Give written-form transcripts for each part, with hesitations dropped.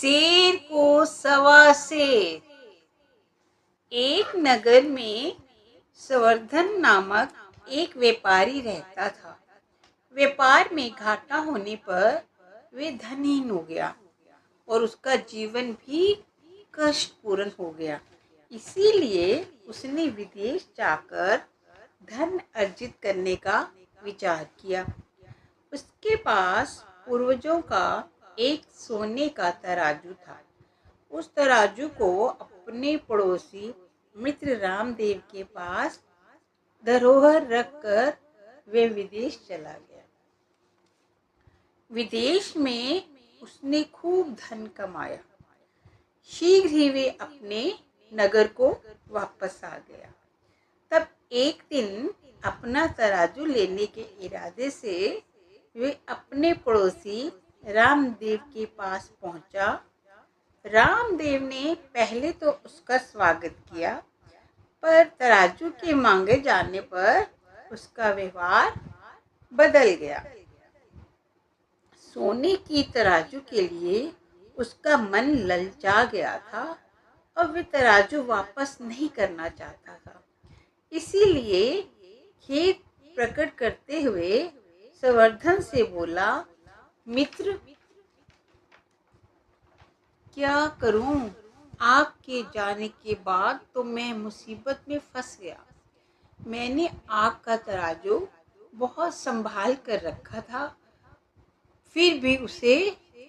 शेर को सवा शेर। एक नगर में संवर्धन नामक एक व्यापारी रहता था। व्यापार में घाटा होने पर वे धनहीन हो गया और उसका जीवन भी कष्टपूर्ण हो गया। इसीलिए उसने विदेश जाकर धन अर्जित करने का विचार किया। उसके पास पूर्वजों का एक सोने का तराजू था। उस तराजू को अपने पड़ोसी मित्र रामदेव के पास धरोहर रखकर वे विदेश चला गया। विदेश में उसने खूब धन कमाया। शीघ्र ही वे अपने नगर को वापस आ गया। तब एक दिन अपना तराजू लेने के इरादे से वे अपने पड़ोसी रामदेव के पास पहुंचा। रामदेव ने पहले तो उसका स्वागत किया, पर तराजू के मांगे जाने पर उसका व्यवहार बदल गया। सोने की तराजू के लिए उसका मन ललचा गया था और वे तराजू वापस नहीं करना चाहता था। इसीलिए खेद प्रकट करते हुए संवर्धन से बोला, मित्र, क्या करूं? आपके जाने के बाद तो मैं मुसीबत में फंस गया। मैंने आपका तराजू बहुत संभाल कर रखा था, फिर भी उसे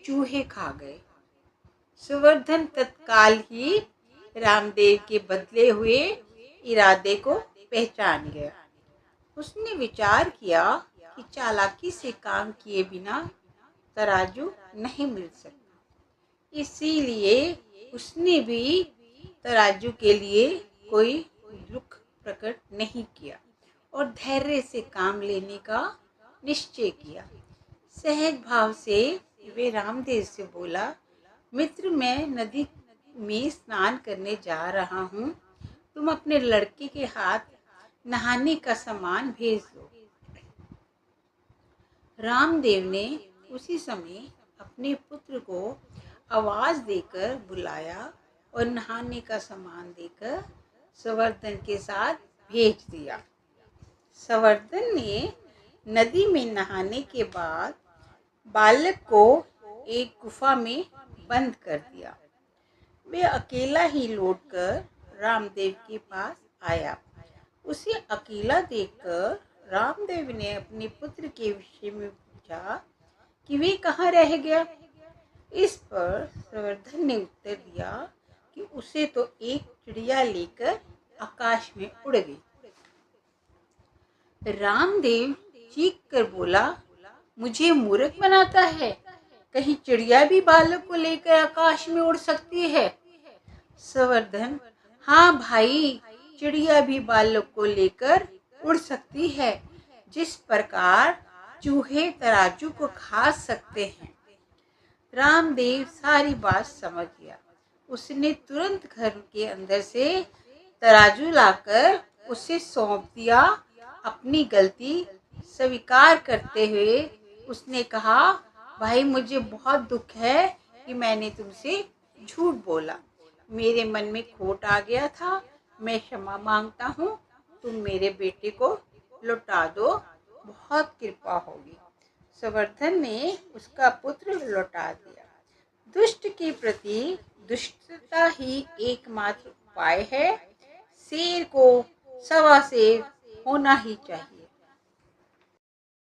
चूहे खा गए। संवर्धन तत्काल ही रामदेव के बदले हुए इरादे को पहचान गया। उसने विचार किया कि चालाकी से काम किए बिना तराजू नहीं मिल सकता। इसीलिए उसने भी तराजू के लिए कोई दुख प्रकट नहीं किया और धैर्य से काम लेने का निश्चय किया। सहज भाव से वे रामदेव से बोला, मित्र, मैं नदी में स्नान करने जा रहा हूँ। तुम अपने लड़के के हाथ नहाने का सामान भेज दो। रामदेव ने उसी समय अपने पुत्र को आवाज देकर बुलाया और नहाने का सामान देकर संवर्धन के साथ भेज दिया। संवर्धन ने नदी में नहाने के बाद बालक को एक गुफा में बंद कर दिया। वे अकेला ही लौटकर रामदेव के पास आया। उसे अकेला देखकर रामदेव ने अपने पुत्र के विषय में पूछा कि वे कहाँ रह गया। इस पर संवर्धन ने उत्तर दिया कि उसे तो एक चिड़िया लेकर आकाश में उड़ गई। रामदेव चीख कर बोला, मुझे मूर्ख बनाता है? कहीं चिड़िया भी बालक को लेकर आकाश में उड़ सकती है? संवर्धन, हाँ भाई, चिड़िया भी बालक को लेकर उड़ सकती है, जिस प्रकार चूहे तराजू को खा सकते हैं। रामदेव सारी बात समझ गया। उसने तुरंत घर के अंदर से तराजू लाकर उसे सौंप दिया। अपनी गलती स्वीकार करते हुए उसने कहा, भाई, मुझे बहुत दुख है कि मैंने तुमसे झूठ बोला। मेरे मन में खोट आ गया था। मैं क्षमा मांगता हूँ। तुम मेरे बेटे को लौटा दो, बहुत कृपा होगी। संवर्धन ने उसका पुत्र लौटा दिया। दुष्ट के प्रति दुष्टता ही एकमात्र उपाय है। शेर को सवा शेर होना ही चाहिए।